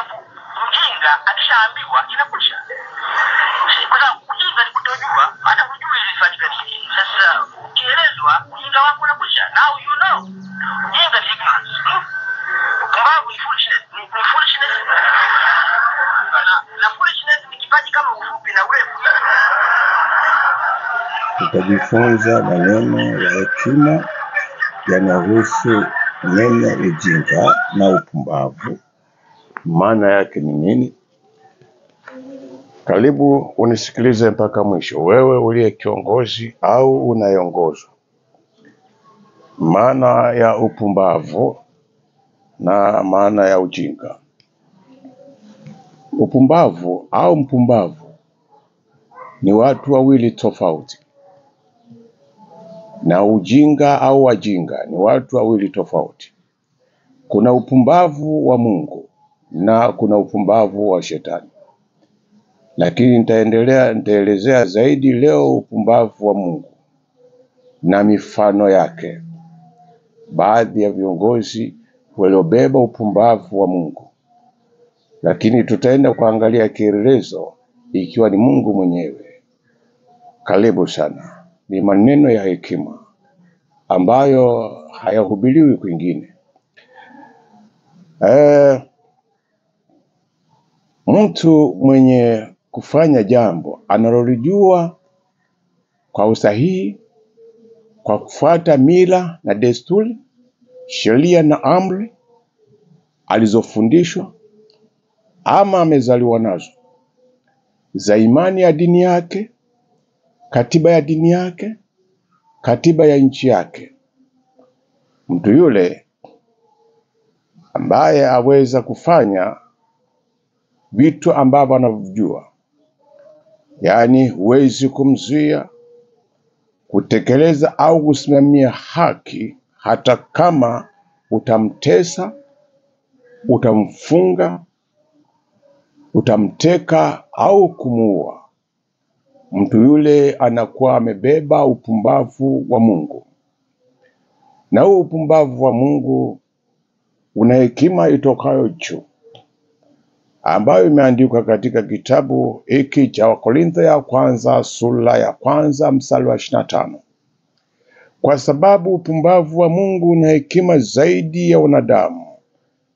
sababu mjinga akishaambiwa inakwisha. Kwa sababu ujinga ni kutojua, hata hujui ilifanyika nini. Sasa ukielezwa ujinga wako unakwisha. Now you know. Ujinga ni ignorance. Upumbavu ni foolishness. Ni foolishness. Na foolishness ni kipaji kama ufupi na urefu. Tutajifunza maneno ya hekima yanayohusu neno ujinga na upumbavu. Maana yake ni nini? Karibu unisikilize mpaka mwisho, wewe uliye kiongozi au unayeongozwa. Maana ya upumbavu na maana ya ujinga. Upumbavu au mpumbavu ni watu wawili tofauti, na ujinga au wajinga ni watu wawili tofauti. Kuna upumbavu wa Mungu na kuna upumbavu wa shetani. Lakini nitaelezea zaidi leo upumbavu wa Mungu na mifano yake. Baadhi ya viongozi waliobeba upumbavu wa Mungu, lakini tutaenda kuangalia kielelezo ikiwa ni Mungu mwenyewe. Karibu sana. Ni maneno ya hekima ambayo hayahubiriwi kwingine. Mtu mwenye kufanya jambo analolijua kwa usahihi, kwa kufuata mila na desturi, sheria na amri alizofundishwa ama amezaliwa nazo, za imani ya dini yake, katiba ya dini yake, katiba ya nchi yake. Mtu yule ambaye aweza kufanya vitu ambavyo anavijua, yani huwezi kumzuia kutekeleza au kusimamia haki, hata kama utamtesa, utamfunga, utamteka au kumuua. Mtu yule anakuwa amebeba upumbavu wa Mungu. Na huu upumbavu wa Mungu una hekima itokayo juu, ambayo imeandikwa katika kitabu hiki cha Wakorintho ya kwanza sura ya kwanza mstari wa 25. Kwa sababu upumbavu wa Mungu una hekima zaidi ya wanadamu,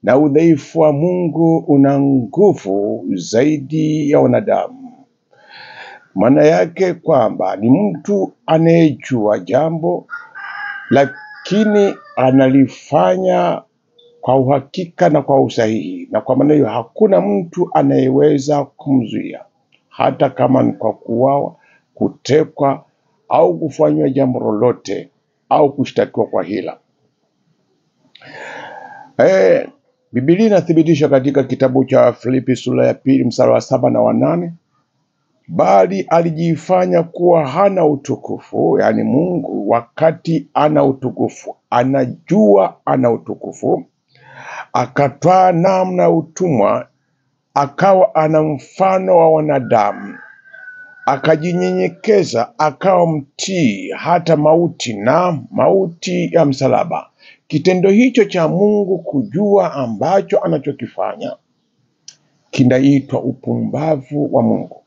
na udhaifu wa Mungu una nguvu zaidi ya wanadamu. Maana yake kwamba ni mtu anayejua jambo, lakini analifanya kwa uhakika na kwa usahihi, na kwa maana hiyo hakuna mtu anayeweza kumzuia, hata kama ni kwa kuuawa, kutekwa au kufanywa jambo lolote au kushtakiwa kwa hila. Biblia inathibitisha katika kitabu cha Filipi sura ya 2 mstari wa 7 na wa 8, bali alijifanya kuwa hana utukufu, yani Mungu wakati ana utukufu, anajua ana utukufu, akatwaa namna ya utumwa, akawa ana mfano wa wanadamu, akajinyenyekeza, akawa mtii hata mauti, na mauti ya msalaba. Kitendo hicho cha Mungu kujua ambacho anachokifanya kinaitwa upumbavu wa Mungu.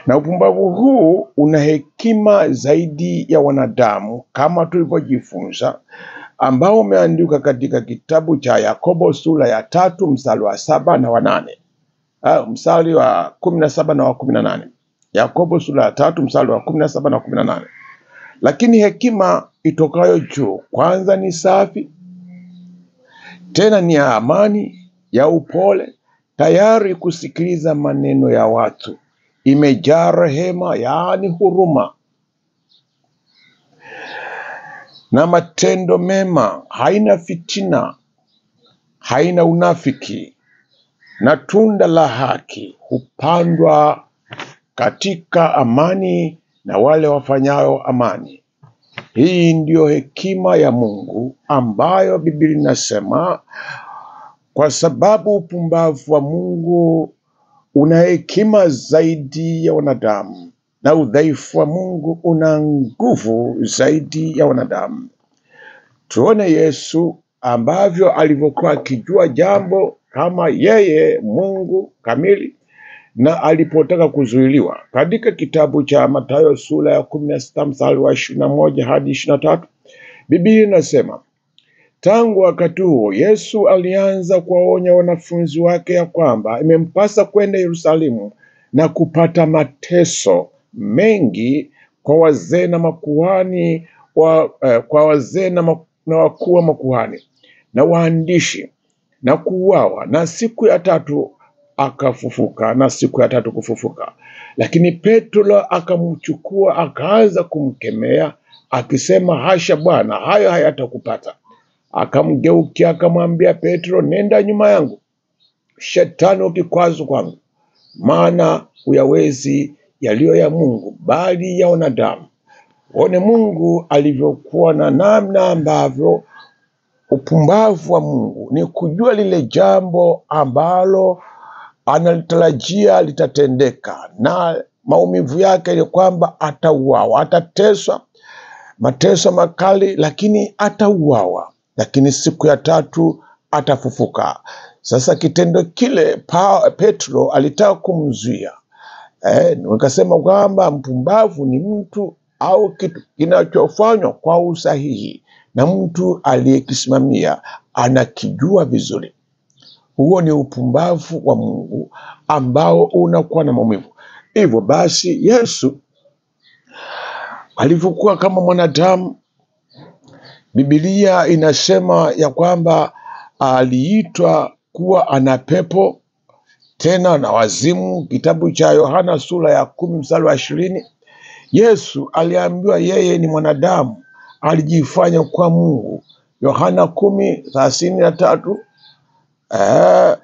Na upumbavu huu una hekima zaidi ya wanadamu, kama tulivyojifunza, ambao umeandikwa katika kitabu cha Yakobo sura ya 3 mstari wa 7 na wa 8. Mstari wa 17 na wa 18. Yakobo sura ya 3 mstari wa 17 na 18. Lakini hekima itokayo juu kwanza ni safi, tena ni ya amani, ya upole, tayari kusikiliza maneno ya watu, imejaa rehema, yaani huruma, na matendo mema, haina fitina, haina unafiki, na tunda la haki hupandwa katika amani na wale wafanyayo amani. Hii ndiyo hekima ya Mungu ambayo Biblia inasema, kwa sababu upumbavu wa Mungu una hekima zaidi ya wanadamu, na udhaifu wa Mungu una nguvu zaidi ya wanadamu. Tuone Yesu ambavyo alivyokuwa akijua jambo kama yeye Mungu kamili na alipotaka kuzuiliwa. Katika kitabu cha Mathayo sura ya 16 mstari wa 21 hadi 23, Biblia inasema, tangu wakati huo Yesu alianza kuwaonya wanafunzi wake ya kwamba imempasa kwenda Yerusalemu na kupata mateso mengi kwa wazee na makuhani na wakuu wa makuhani na waandishi, na kuuawa, na siku ya tatu kufufuka. Lakini Petro akamchukua akaanza kumkemea akisema, hasha Bwana, hayo hayatakupata. Akamgeukia akamwambia Petro, nenda nyuma yangu Shetani, ukikwazo kwangu, maana huyawezi yaliyo ya Mungu bali ya wanadamu. One Mungu alivyokuwa na namna ambavyo upumbavu wa Mungu ni kujua lile jambo ambalo analitarajia litatendeka, na maumivu yake ni kwamba atauawa, atateswa mateso makali, lakini atauawa, lakini siku ya tatu atafufuka. Sasa kitendo kile Petro alitaka kumzuia. Nikasema kwamba mpumbavu ni mtu au kitu kinachofanywa kwa usahihi na mtu aliyekisimamia anakijua vizuri. Huo ni upumbavu wa Mungu ambao unakuwa na maumivu. Hivyo basi Yesu alivyokuwa kama mwanadamu, Biblia inasema ya kwamba aliitwa kuwa ana pepo tena na wazimu. Kitabu cha Yohana sura ya 10 mstari wa 20, Yesu aliambiwa yeye ni mwanadamu, alijifanya kwa Mungu. Yohana 10:33,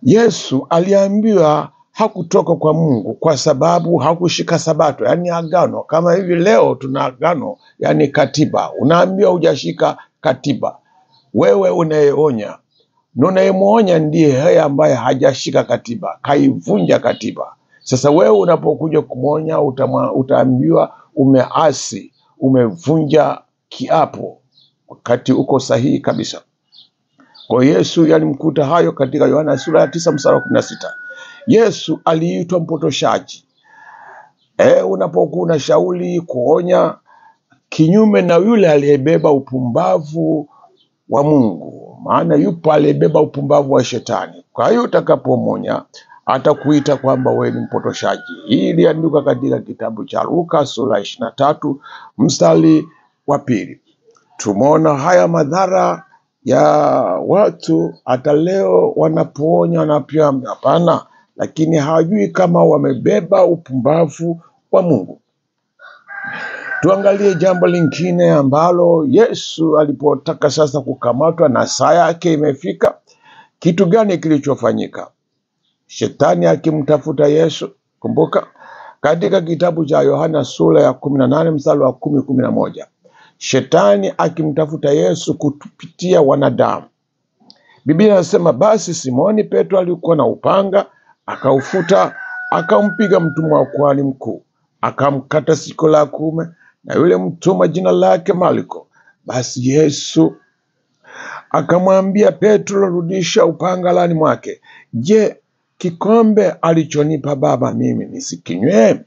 Yesu aliambiwa hakutoka kwa Mungu kwa sababu hakushika sabato, yani agano. Kama hivi leo tuna agano, yani katiba. Unaambiwa hujashika katiba. Wewe unayeonya, unayemuonya ndiye yeye ambaye hajashika katiba, kaivunja katiba. Sasa wewe unapokuja kumuonya utaambiwa umeasi, umevunja kiapo, wakati uko sahihi kabisa. Kwa Yesu yalimkuta hayo katika Yohana sura ya 9 mstari wa 16. Yesu aliitwa mpotoshaji. Unapokuwa unashauri kuonya kinyume na yule aliyebeba upumbavu wa Mungu, maana yupo aliyebeba upumbavu wa Shetani. Kwa hiyo utakapomonya atakuita kwamba wewe ni mpotoshaji. Hii iliandikwa katika kitabu cha Luka sura 23 mstari wa 2. Tumeona haya madhara ya watu hata leo wanapoonya, wanapewa hapana, lakini hawajui kama wamebeba upumbavu wa Mungu. Tuangalie jambo lingine ambalo Yesu alipotaka sasa kukamatwa na saa yake imefika. Kitu gani kilichofanyika? Shetani akimtafuta Yesu. Kumbuka katika kitabu cha Yohana sura ya 18 mstari wa 10-11, Shetani akimtafuta Yesu kupitia wanadamu. Biblia inasema, basi Simoni Petro alikuwa na upanga, akaufuta, akampiga mtumwa wa kuhani mkuu, akamkata sikio la kuume, na yule mtumwa jina lake Maliko. Basi Yesu akamwambia Petro, rudisha upanga lani mwake. Je, kikombe alichonipa Baba mimi nisikinywe?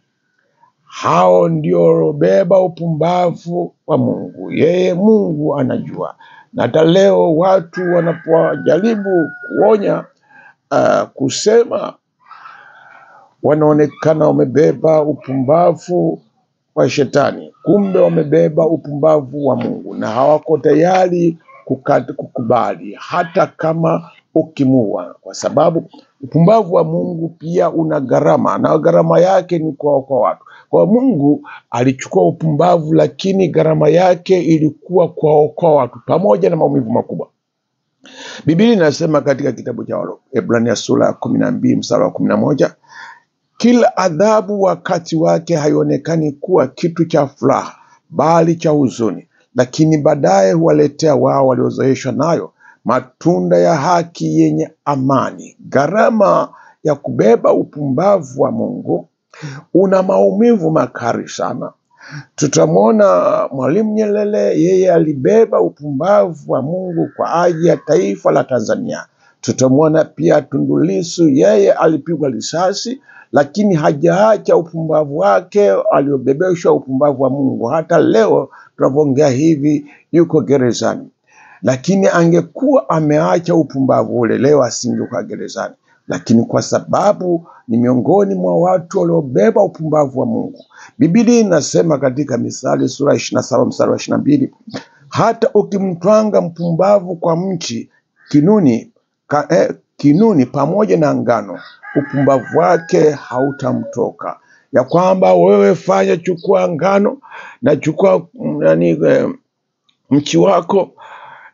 Hao ndio beba upumbavu wa Mungu. Yeye Mungu anajua. Na hata leo watu wanapojaribu kuonya, kusema, wanaonekana wamebeba upumbavu wa Shetani, kumbe wamebeba upumbavu wa Mungu, na hawako tayari kukubali hata kama ukimua, kwa sababu upumbavu wa Mungu pia una gharama, na gharama yake ni kwa watu. Kwa Mungu alichukua upumbavu, lakini gharama yake ilikuwa kwa watu, pamoja na maumivu makubwa. Biblia inasema katika kitabu cha Waebrania sura ya 12 mstari wa 11, kila adhabu wakati wake haionekani kuwa kitu cha furaha, bali cha huzuni, lakini baadaye huwaletea wao waliozoeshwa nayo matunda ya haki yenye amani. Gharama ya kubeba upumbavu wa Mungu una maumivu makali sana. Tutamwona Mwalimu Nyerere, yeye alibeba upumbavu wa Mungu kwa ajili ya taifa la Tanzania. Tutamwona pia Tundu Lissu, yeye alipigwa risasi lakini hajaacha upumbavu wake aliobebeshwa upumbavu wa Mungu. Hata leo tunavyoongea hivi yuko gerezani. Lakini angekuwa ameacha upumbavu ule, leo asingekuwa gerezani. Lakini kwa sababu ni miongoni mwa watu waliobeba upumbavu wa Mungu. Biblia inasema katika Misali sura 27 mstari wa 22, hata ukimtwanga mpumbavu kwa mchi kinuni pamoja na ngano, upumbavu wake hautamtoka. Ya kwamba wewe chukua ngano na chukua mchi wako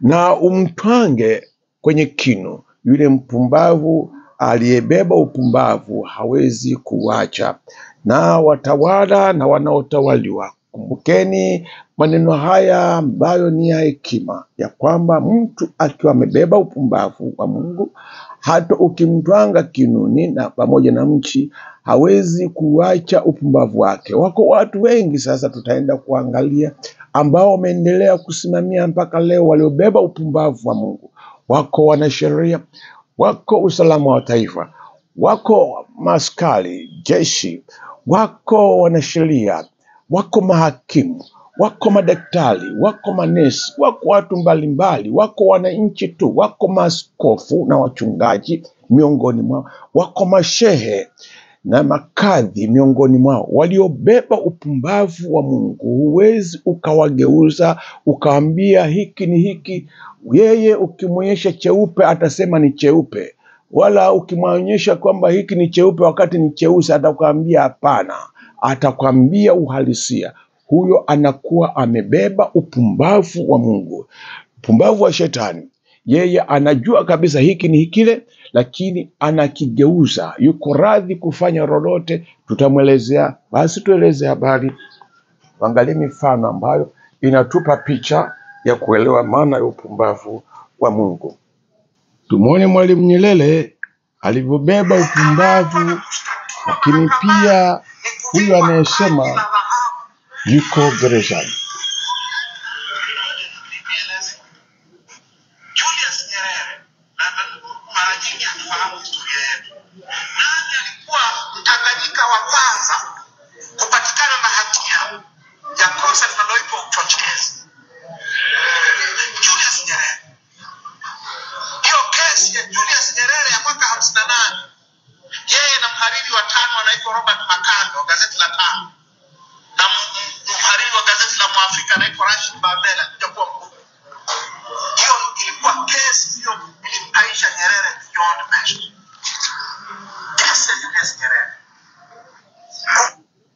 na umtwange kwenye kinu, yule mpumbavu aliyebeba upumbavu hawezi kuacha. Na watawala na wanaotawaliwa, kumbukeni maneno haya ambayo ni ya hekima, ya kwamba mtu akiwa amebeba upumbavu wa Mungu, hata ukimtwanga kinuni na pamoja na mchi hawezi kuacha upumbavu wake. Wako watu wengi sasa tutaenda kuangalia ambao wameendelea kusimamia mpaka leo, waliobeba upumbavu wa Mungu. Wako wanasheria, wako usalama wa taifa, wako maaskari jeshi, wako wanasheria, wako mahakimu, wako madaktari, wako manesi, wako watu mbalimbali, wako wananchi tu, wako maaskofu na wachungaji miongoni mwao, wako mashehe na makadhi miongoni mwao, waliobeba upumbavu wa Mungu. Huwezi ukawageuza ukaambia hiki ni hiki. Yeye ukimwonyesha cheupe atasema ni cheupe, wala ukimwonyesha kwamba hiki ni cheupe wakati ni cheusi atakwambia hapana, atakwambia uhalisia. Huyo anakuwa amebeba upumbavu wa Mungu, upumbavu wa shetani. Yeye anajua kabisa hiki ni hikile, lakini anakigeuza. Yuko radhi kufanya lolote. Tutamwelezea, basi tueleze habari, angalie mifano ambayo inatupa picha ya kuelewa maana ya upumbavu wa Mungu. Tumuone Mwalimu Nyerere alivyobeba upumbavu, lakini pia huyu anayesema yuko gerezani.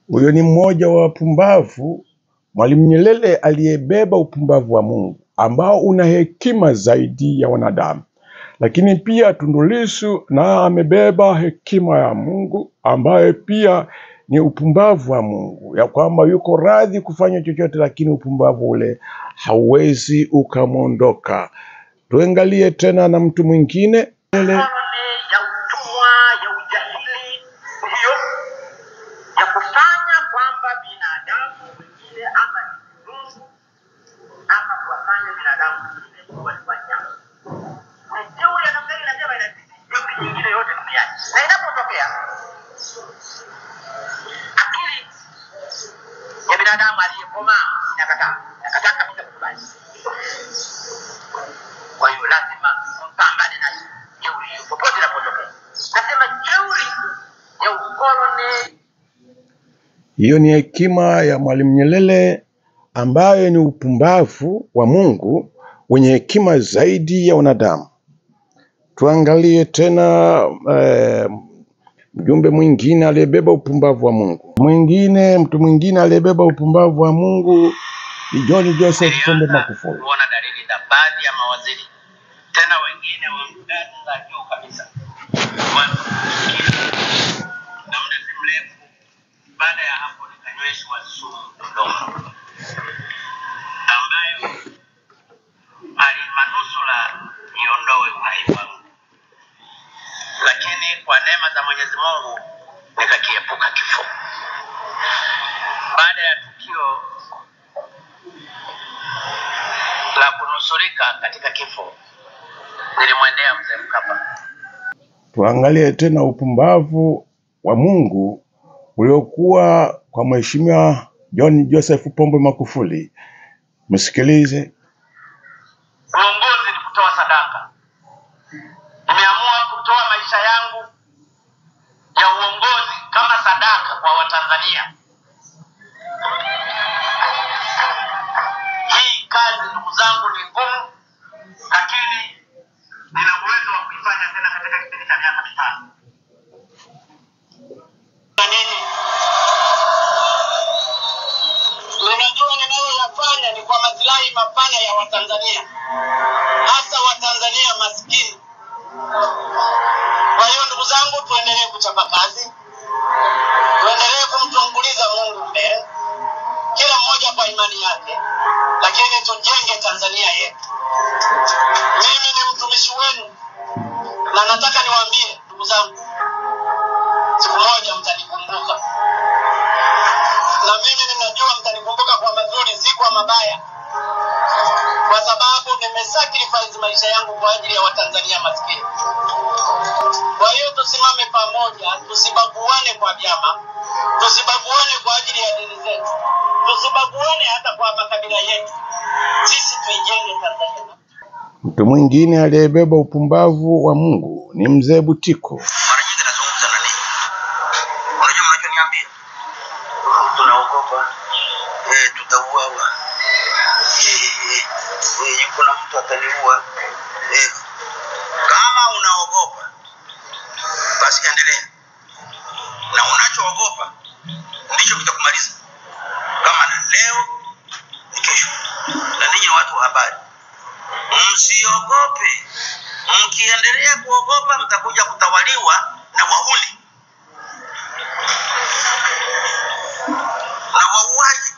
Huyo ni mmoja wa wapumbavu, Mwalimu Nyerere aliyebeba upumbavu wa Mungu ambao una hekima zaidi ya wanadamu. Lakini pia Tundu Lissu na amebeba hekima ya Mungu ambaye pia ni upumbavu wa Mungu, ya kwamba yuko radhi kufanya chochote, lakini upumbavu ule hauwezi ukamwondoka. Tuangalie tena na mtu mwingine hiyo ni hekima ya Mwalimu Nyerere ambaye ni upumbavu wa Mungu wenye hekima zaidi ya wanadamu. Tuangalie tena mjumbe mwingine aliyebeba upumbavu wa Mungu. Mtu mwingine aliyebeba upumbavu wa Mungu ni John Joseph Pombe Magufuli. Kuona dalili za baadhi ya mawaziri, tena wengine wa ngazi za juu kabisa. Na muda si mrefu baada ya hapo nikanyweshwa sumu mdomo ambayo alimanusura niondoe uhai wangu, lakini kwa neema za Mwenyezi Mungu nikakiepuka kifo. Baada ya tukio la kunusurika katika kifo, nilimwendea mzee Mkapa. Tuangalie tena upumbavu wa Mungu uliokuwa kwa Mheshimiwa John Joseph Pombe Magufuli. Msikilize. Uongozi ni kutoa sadaka. Nimeamua kutoa maisha yangu ya uongozi kama sadaka kwa Watanzania. Hii kazi ndugu zangu ni ngumu, lakini nina uwezo wa kuifanya tena katika kipindi cha miaka 5. Ninajua ninayoyafanya ni kwa maslahi mapana ya Watanzania, hasa Watanzania maskini. Kwa hiyo ndugu zangu, tuendelee kuchapa kazi, tuendelee kumtanguliza Mungu mbele, kila mmoja kwa imani yake, lakini tujenge Tanzania yetu. Mimi ni mtumishi wenu na nataka niwaambie ndugu zangu, siku moja mtanikumbuka. Na mimi ninajua mtanikumbuka kwa mazuri, si kwa mabaya, kwa sababu nimesacrifice maisha yangu kwa ajili ya Watanzania maskini. Kwa hiyo tusimame pamoja, tusibaguane kwa vyama, tusibaguane kwa ajili ya dini zetu, tusibaguane hata kwa makabila yetu. Sisi tuijenge Tanzania. Mtu mwingine aliyebeba upumbavu wa Mungu ni Mzee Butiko. Mara nyingi nazungumza na nini? Unajua mnachoniambia? Tunaogopa. Tutauawa. Kuna mtu ataniua. Kama unaogopa, basi endelea. Na unachoogopa ndicho kitakumaliza. Kama na leo ni kesho. Na ninyi watu wa habari, msiogope. Mkiendelea kuogopa mtakuja kutawaliwa na wahuni na wauaji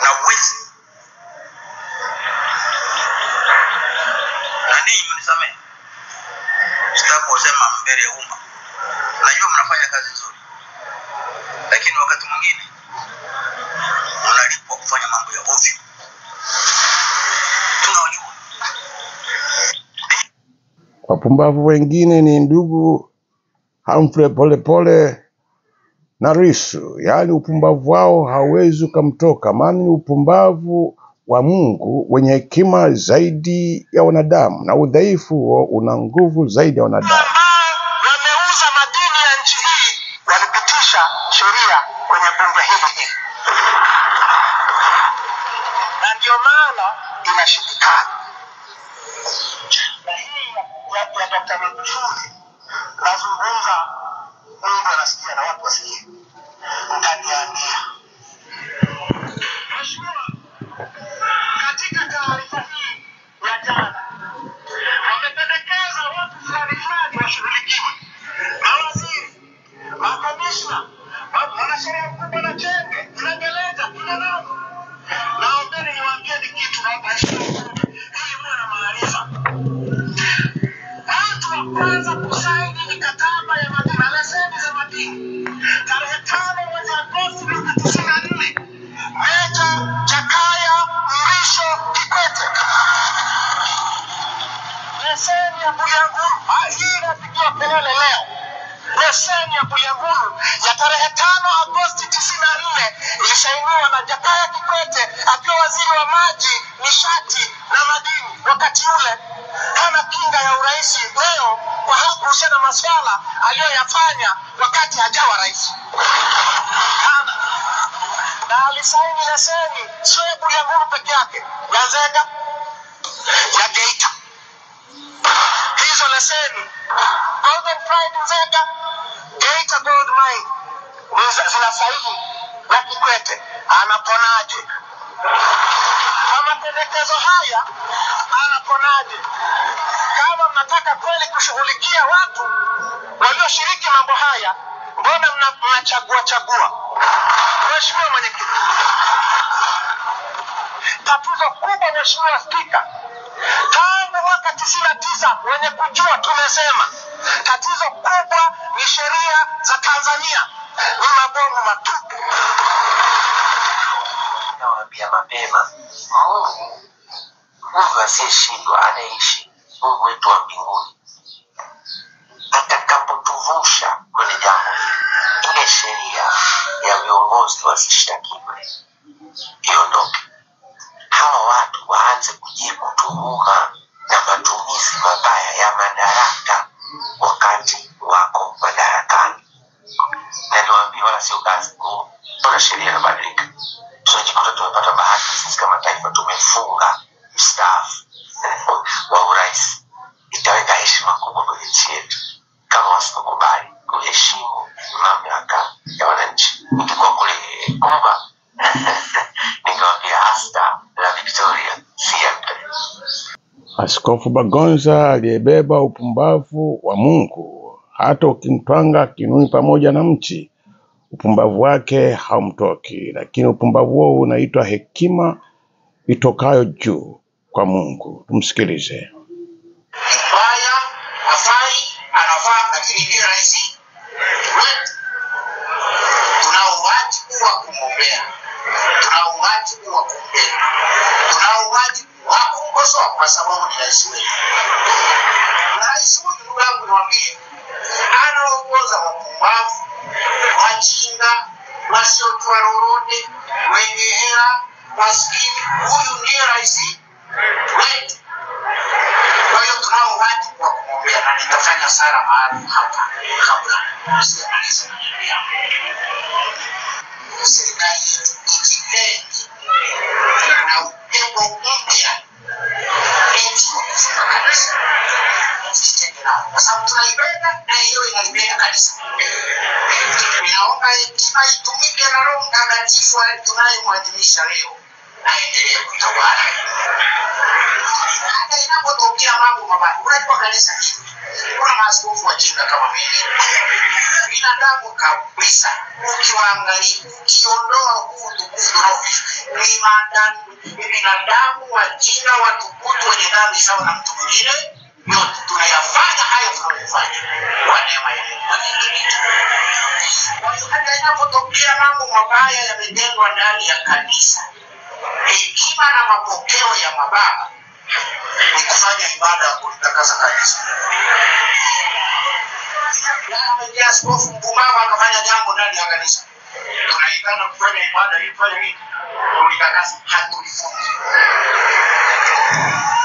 na wezi. Na ninyi mnisamehe, sitaki kusema mbele ya umma. Najua mnafanya kazi nzuri, lakini wakati mwingine mnalipwa kufanya mambo ya ovyo. Tunajua. Wapumbavu wengine ni ndugu Humphrey Polepole na Lissu. Yaani upumbavu wao hauwezi ukamtoka, maana ni upumbavu wa Mungu wenye hekima zaidi ya wanadamu, na udhaifu huo una nguvu zaidi ya wanadamu. Wameuza madini ya nchi hii, walipitisha sheria kwenye bunge hili. Na ndio maana inashindikana. Na hii ya Dr. Magufuli nazungumza, Mungu anasikia na watu wasikie. Mtaniambia. Mheshimiwa, katika taarifa hii ya jana wamependekeza watu fulani washughulikiwe. Mawaziri, makomishna, mwanasheria mkubwa na chenge, inaendeleza, inanazo. Naombeni niwaambieni kitu hapa Mheshimiwa, ili muwe na maarifa. Watu wa kwanza kusaini mikataba ya madini na leseni za madini tarehe 5 mwezi Agosti 1994, Meja Jakaya Mrisho Kikwete. Leseni ya Bulyanhulu, hii inapigiwa kelele leo. Leseni ya Bulyanhulu ya tarehe 5 Agosti 1994 ilisainiwa na Jakaya Kikwete akiwa waziri wa maji, nishati na madini wakati ule. Hana kinga ya urais leo kwa kuhusiana na masuala aliyoyafanya wakati hajawa rais. Hana. Na alisaini leseni sio ya Bulyanhulu peke yake, ya Nzega, ya Geita. Hizo leseni Golden Pride Nzega, Geita Gold Mine zinasaini na Kikwete. Anaponaje? Kwa mapendekezo haya anaponaje? Kama mnataka kweli kushughulikia watu walioshiriki mambo haya, mbona mnachagua? Mheshimiwa Mwenyekiti, tatizo kubwa Mheshimiwa Spika, tangu mwaka 99 wenye kujua tumesema tatizo kubwa ni sheria za Tanzania ni mabomu matupu. Nawaambia mapema, Mungu asiyeshindwa anaishi. Mungu wetu wa mbinguni atakapotuvusha kwenye jambo ile sheria ya viongozi wasishtakiwe iondoke, hawa watu waanze kujibu tuhuma na matumizi mabaya ya madaraka wakati wako madarakani. Na niwaambie wala sio kazi ngumu. Kuna sheria inabadilika. Tunajikuta tumepata bahati sisi kama taifa tumefunga mstaafu wa urais. Itaweka heshima kubwa kwenye nchi yetu kama wasipokubali kuheshimu mamlaka ya wananchi. Nikikuwa kule Kuba nikamwambia hasta la Victoria siempre. Askofu Bagonza aliyebeba upumbavu wa Mungu, hata ukimtwanga kinuni pamoja na mchi, upumbavu wake haumtoki, lakini upumbavu huo unaitwa hekima itokayo juu kwa Mungu. Tumsikilize. Mbaya, hafai, anafaa, lakini ndiye rais wetu. Tunao wajibu wa kumwombea, tunao wajibu wa kumpenda, tunao wajibu wa kumkosoa kwa sababu ni rais wetu. Rais huyu, ndugu yangu niwaambie, anaongoza wapumbavu, wajinga, wasiotoa lolote, wenye hela, maskini. Huyu ndiye rais wetu. Kwa hiyo tunao wajibu wa kumwombea, na nitafanya sala mahali hapa kabla sijamaliza maneno yangu. Serikali yetu ikipenda na upepo mpya nchi wa kufunga kanisa, tusitende nao kwa sababu tunaipenda na hiyo inalipenda kanisa. Ninaomba hekima itumike na Roho Mtakatifu tunayemwadhimisha leo aendelee kutawala. Hata inapotokea mambo mabaya, unajua kanisa hili kuna maaskofu wajinga kama mimi, binadamu kabisa. Ukiwaangalia, ukiondoa huu tukufu roho, ni binadamu wajinga, watukutu, wenye dhambi sawa na mtu mwingine. Yote tunayafanya haya tunayofanya kwa neema ya Mungu. Kwa hiyo hata inapotokea mambo mabaya yametendwa ndani ya kanisa, hekima na mapokeo ya mababa ni kufanya ibada ya kutakasa kanisa. Na askofu mpumbavu akafanya jambo ndani ya kanisa, tunaitana kufanya ibada ili tufanye nini? Kutakasa, hatulifungi.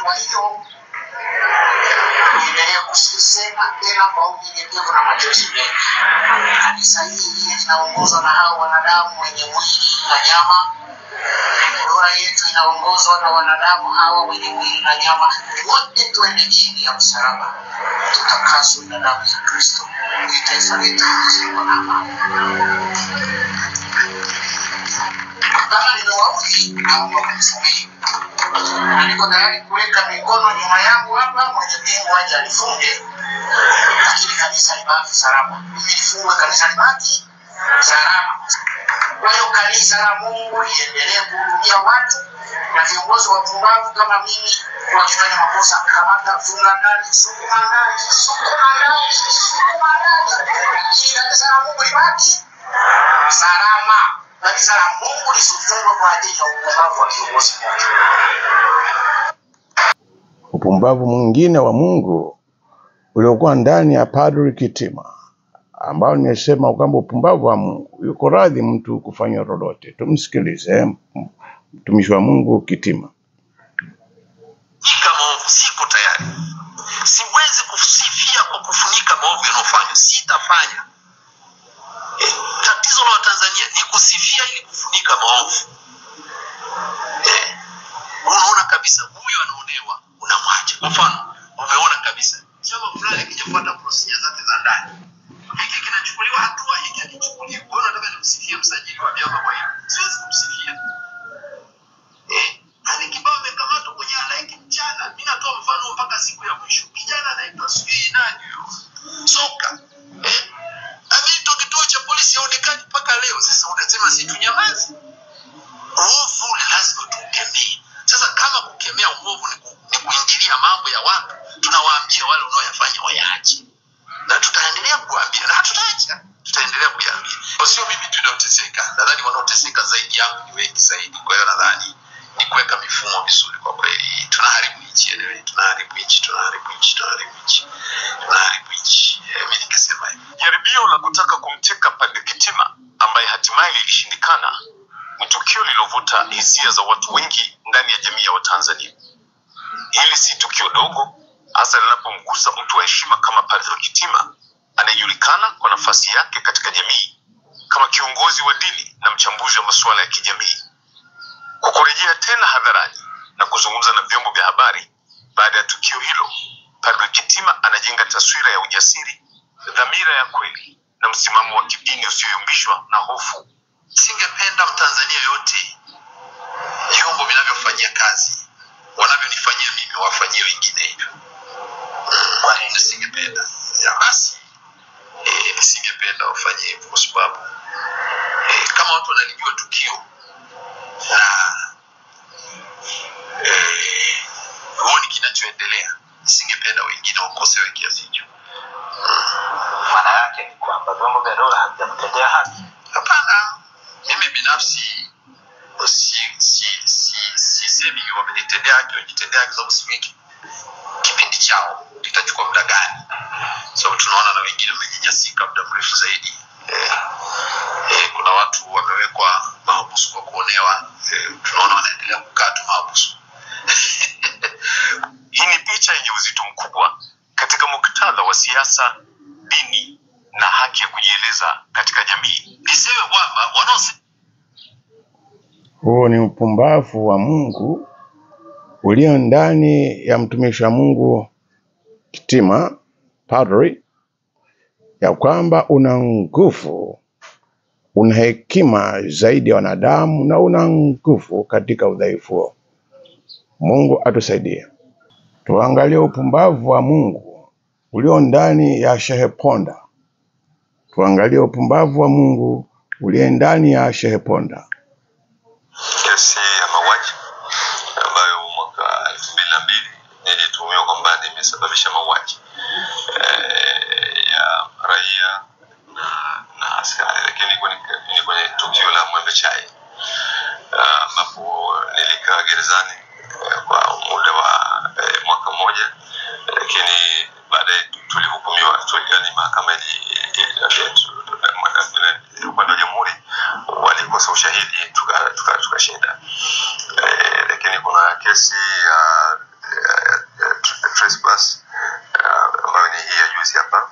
Kwa hiyo niendelee kusisema tena kwa unyenyekevu na machozi mengi, kanisa hili linaongozwa na hao wanadamu wenye mwili na nyama. Dola yetu inaongozwa na wanadamu hawa wenye mwili na nyama. Wote tuende chini ya msalaba, tutakaswe na damu ya Kristo, ili taifa letu liwe na amani. Kama nimewaudhi, naomba mnisamehe. Niko tayari kuweka mikono nyuma yangu hapa, mwenye mbingu aje alifunge, lakini kanisa libaki salama. Mimi nifungwe, kanisa libaki salama. Kwa hiyo kanisa la Mungu liendelee kuhudumia watu, na viongozi wapumbavu kama mimi wakifanya makosa, kamata, funga ndani, sukuma ndani, sukuma ndani, sukuma ndani. Ili kanisa la Mungu libaki salama. Kanisa la Mungu lisifungwe kwa ajili ya upumbavu wa kiongozi mmoja. Upumbavu mwingine wa Mungu uliokuwa ndani ya Padri Kitima, ambao nimesema kwamba upumbavu wa Mungu yuko radhi mtu kufanya lolote. Tumsikilize mtumishi wa Mungu Kitima. Maovu siko tayari. Siwezi kusifia kwa kufunika maovu yanayofanywa. Sitafanya. Tatizo la Tanzania ni kusifia ili kufunika maovu. Unaona kabisa huyu anaonewa, unamwacha. Kwa mfano, umeona kabisa chama fulani kijafuata procedure zote za ndani, hiki kinachukuliwa hatua, hiki hakichukuliwi. Kwa hiyo nataka nimsifie msajili wa vyama, kwa hiyo siwezi kumsifia. Hadi kibao amekamatwa kwenye halaiki mchana. Mimi natoa mfano mpaka siku ya mwisho. Kijana anaitwa Sui nani huyo? Soka. Amito kituo cha polisi haonekani mpaka leo. Sasa unasema si tunyamaze? Uovu lazima tukemee. Sasa kama kukemea uovu ni kuingilia mambo ya watu, tunawaambia wale wanaoyafanya wayaache. Na tutaendelea kuambia, na hatutaacha. Tutaendelea kuambia. Kwa sio mimi tu ninaoteseka. Nadhani wanaoteseka zaidi yangu ni wengi zaidi. Kwa hiyo nadhani ni kuweka mifumo vizuri. Kwa kweli tunaharibu nchi, tunaharibu nchi. hisia za watu wengi ndani ya jamii ya Watanzania. Hili si tukio dogo, hasa linapomgusa mtu wa heshima kama Padre Kitima, anayejulikana kwa nafasi yake katika jamii kama kiongozi wa dini na mchambuzi wa masuala ya kijamii. Kwa kurejea tena hadharani na kuzungumza na vyombo vya habari baada ya tukio hilo, Padre Kitima anajenga taswira ya ujasiri, dhamira ya kweli na msimamo wa kidini usioyumbishwa na hofu. Singependa Mtanzania yote vyombo vinavyofanyia kazi wanavyonifanyia mimi wafanyie wengine hivyo. Nisingependa. Ya basi nisingependa wafanyie hivyo kwa sababu kama watu wanalijua tukio na huoni kinachoendelea, nisingependa wengine wakosewe kiasi hicho. Maana yake ni kwamba vyombo vya dola havijamtendea haki. Hapana, mimi binafsi sisemi wamenitendea haki, wajitendea haki, sababu si kipindi chao kitachukua muda gani. Sababu tunaona na wengine wamenyanyasika muda mrefu zaidi. Kuna watu wamewekwa mahabusu kwa kuonewa, tunaona wanaendelea kukaa tu mahabusu. Hii ni picha yenye uzito mkubwa katika muktadha wa siasa, dini na haki ya kujieleza katika jamii. Niseme kwamba huo ni upumbavu wa Mungu ulio ndani ya mtumishi wa Mungu Kitima, Padre, ya kwamba una nguvu, una hekima zaidi ya wanadamu na una nguvu katika udhaifu. Mungu atusaidie. Tuangalie upumbavu wa Mungu ulio ndani ya Shehe Ponda. Tuangalie upumbavu wa Mungu ulio ndani ya Shehe Ponda. Kesi ya mauaji ambayo mwaka 2002 nilituhumiwa kwamba nimesababisha mauaji ya raia na askari, lakini ni kwenye tukio la Mwembe Chai ambapo nilikaa gerezani kwa muda wa mwaka mmoja, lakini baadaye tulihukumiwa, yani mahakama upande wa jamhuri walikosa ushahidi, tukashinda. Lakini kuna kesi ya trespass ambayo ni hii ya juzi hapa,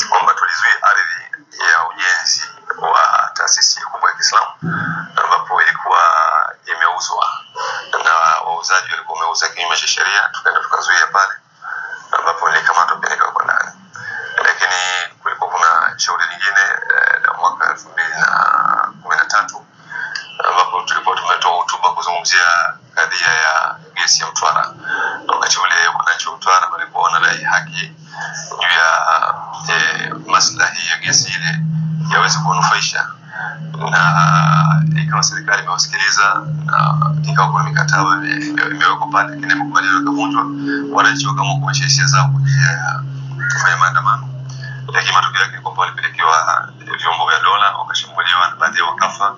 kwamba tulizuia ardhi ya ujenzi wa taasisi kubwa ya Kiislamu ambapo ilikuwa imeuzwa na wauzaji walikuwa wameuza kinyume cha sheria, tukaenda tukazuia pale, ambapo nilikamatwa pia kwa ndani. Lakini kulikuwa kuna shauri lingine la mwaka 2013 ambapo tulikuwa tumetoa hotuba kuzungumzia kadhia ya gesi ya Mtwara. Wakati ule wananchi wa Mtwara walikuwa wanadai haki juu ya maslahi ya gesi ile yaweze kunufaisha, na ikawa serikali imewasikiliza na ikawa kuna mikataba imewekwa pale, lakini makubaliano yakavunjwa. Wananchi wakaamua kuonyesha hisia zao kwa njia ya kufanya maandamano, lakini matokeo yake kwamba walipelekewa vyombo vya dola, wakashambuliwa na baadhi wakafa.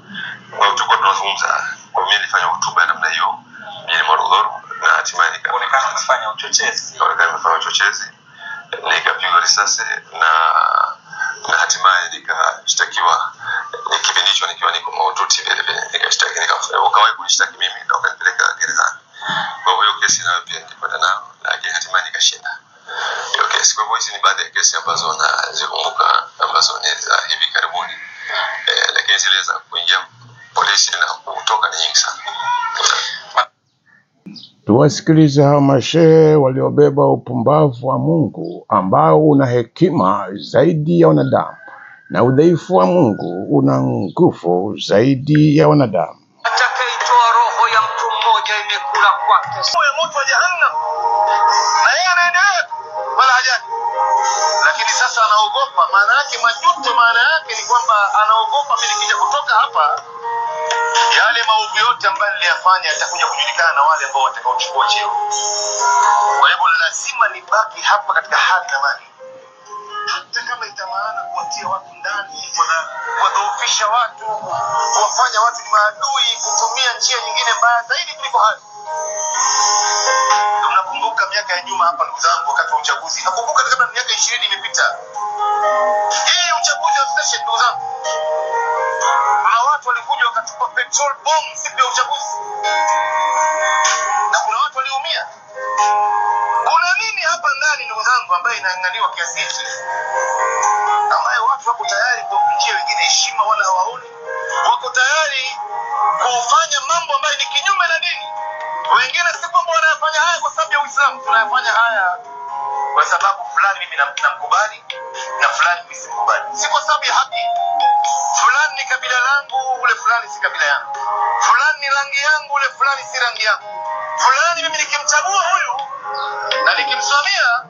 Kwa hiyo tulikuwa tunazungumza, kwa mimi nilifanya hotuba ya namna hiyo mjini Morogoro, na hatimaye nikaonekana nimefanya uchochezi, nikapigwa risasi na hatimaye nikashtakiwa. Kipindi hicho nikiwa niko mahututi vile vile, nikashtaki, wakawahi kunishtaki mimi na wakanipeleka gerezani. Kwa hiyo kesi nayo pia nilipata nayo, lakini hatimaye nikashinda hiyo kesi. Kwa hivyo hizi ni baadhi ya kesi ambazo nazikumbuka ambazo ni za hivi karibuni, lakini zile za kuingia polisi na kutoka ni nyingi sana. Tuwasikilize hao mashehe waliobeba upumbavu wa Mungu ambao una hekima zaidi ya wanadamu na udhaifu wa Mungu una nguvu zaidi ya wanadamu. Atakaitoa roho ya mtu mmoja imekula kwake ya moto wa jahannam, na yeye anaendelea wala hajali. Lakini sasa anaogopa, maana yake majuto, maana yake ni kwamba anaogopa mimi nikija kutoka hapa, yale maovu yote ambayo niliyafanya yatakuja kujulikana na wale ambao watakaochukua cheo. Kwa hivyo lazima nibaki hapa katika hali na mali, hata kama itamaana kuwatia watu ndani, kuwadhoofisha watu, kuwafanya watu ni maadui, kutumia njia nyingine mbaya zaidi kuliko hayo. Tunakumbuka miaka ya nyuma hapa, ndugu zangu, wakati wa uchaguzi, nakumbuka kama miaka 20 imepita, hii uchaguzi wa station, ndugu zangu, kuna watu walikuja wakati wakatupa petrol bomb siku ya uchaguzi, na kuna watu waliumia. Kuna nini hapa ndani ndugu zangu ambaye inaangaliwa kiasi hiki, ambaye watu wako tayari kuwavunjia wengine heshima wala hawaoni, wako tayari kufanya mambo ambayo ni kinyume na dini. Wengine si kwamba wanayafanya haya kwa sababu ya Uislamu, tunayafanya haya kwa sababu fulani mimi namkubali na fulani mimi simkubali, si kwa sababu ya haki. Fulani ni kabila langu, ule fulani si kabila yangu. Fulani ni rangi yangu, ule fulani si rangi yangu. Fulani mimi nikimchagua huyu na nikimsimamia,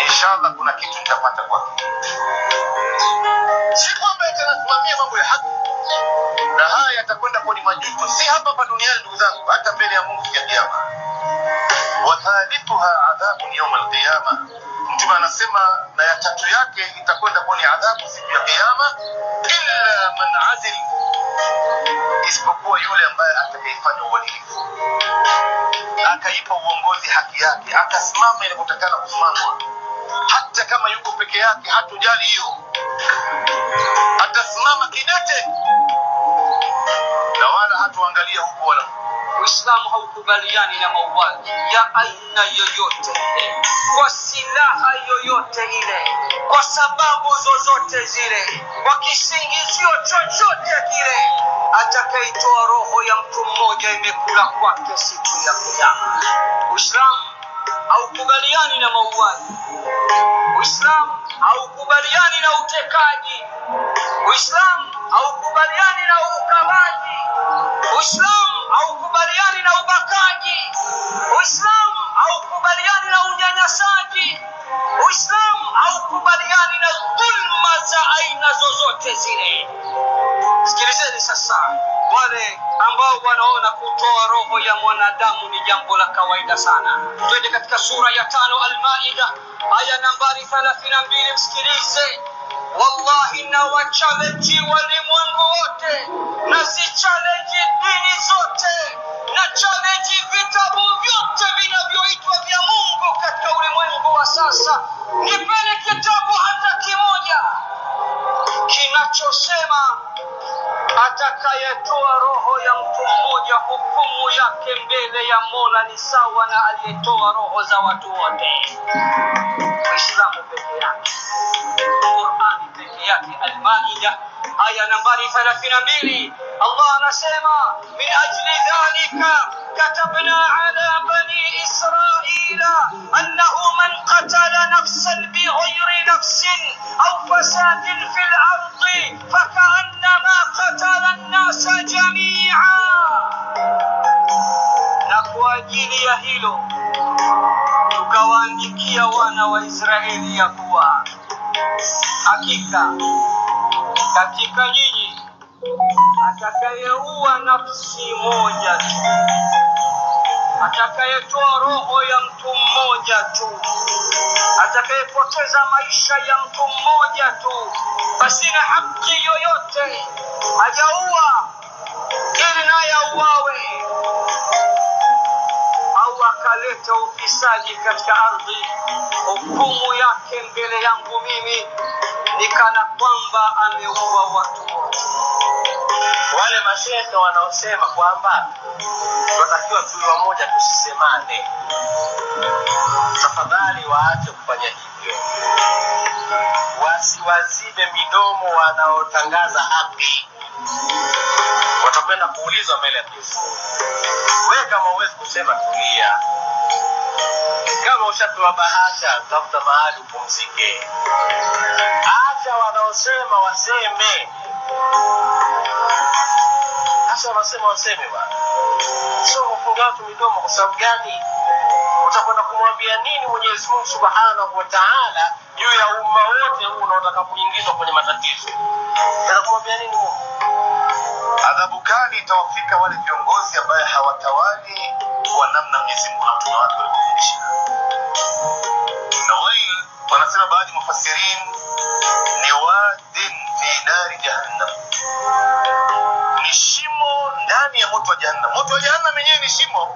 inshallah kuna kitu nitapata kwake. Si kwamba nitasimamia mambo ya haki na haya yatakwenda kwa majuto, si hapa duniani ndugu zangu, hata mbele ya Mungu siku ya kiyama. Wa thalithuha adhabun yawm al-qiyama, Mtume anasema na ya tatu yake itakwenda kwa adhabu siku ya kiyama, illa man azil, isipokuwa yule ambaye atakayefanya uadilifu, akaipa uongozi haki yake, akasimama inapotakana kusimama, hata kama yuko peke yake hatojali hiyo, atasimama kidete na wala hatuangalia huko wala. Uislamu haukubaliani na mauaji ya aina yoyote, kwa silaha yoyote ile, kwa sababu zozote zile, kwa kisingizio chochote kile. Atakaitoa roho ya mtu mmoja imekula kwake siku ya kiyama. Uislamu haukubaliani na mauaji. Uislamu haukubaliani na utekaji. Uislamu haukubaliani na ukabaji. Uislamu haukubaliani na ubakaji. Uislamu haukubaliani na unyanyasaji. Uislamu haukubaliani na dhulma za aina zozote zile. Sikilizeni sasa, wale ambao wanaona kutoa roho ya mwanadamu ni jambo la kawaida sana. Twende katika sura ya 5 Al-Maida aya nambari 32, msikilize. Wallahi na wachallenge walimwengu wote, na si challenge dini zote, na challenge vitabu vyote vinavyoitwa vya Mungu katika ulimwengu wa sasa. Nipeni kitabu hata kimoja kinachosema atakayetoa roho ya mtu mmoja hukumu yake mbele ya Mola ni sawa na aliyetoa roho za watu wote. Uislamu pekee yake, Qur'ani pekee yake. Al-Maida aya nambari 32, Allah anasema min ajli dhalika katabna ala bani israila annahu man qatala nafsan bighayri nafsin aw fasadin fil ardi fakannama qatala an-nasa jami'a. Na kwa ajili ya hilo tukawaandikia wana wa Israeli ya kuwa hakika katika nyinyi atakayeua nafsi moja tu, atakayetoa roho ya mtu mmoja tu, atakayepoteza maisha ya mtu mmoja tu pasina haki yoyote, hajaua ili naye auawe, au akaleta ufisadi katika ardhi, hukumu yake mbele yangu mimi ni kana kwamba ameua watu wote. Wale mashehe wanaosema kwamba tunatakiwa tuwe wamoja tusisemane, tafadhali waache kufanya hivyo. Wasiwazibe midomo wanaotangaza haki. Watakwenda kuulizwa mbele ya Yesu. Wewe kama huwezi kusema tulia. Kama ushapewa bahasha, tafuta mahali upumzike. Acha wanaosema waseme. Acha wanasema waseme bwana. Sio kufunga watu midomo kwa sababu gani? Utakwenda kumwambia nini Mwenyezi Mungu Subhanahu wa Ta'ala juu ya umma wote huu unaotaka kuingizwa kwenye matatizo? Utakumwambia nini Mungu? Adhabu kali itawafika wale viongozi ambao hawatawali kwa namna Mwenyezi Mungu na watu waliofundisha. Na wao wanasema baadhi mufassirin ni wadin fi nari jahannam, ni shimo ndani ya moto wa jahannam. Moto wa jahannam yenyewe ni shimo,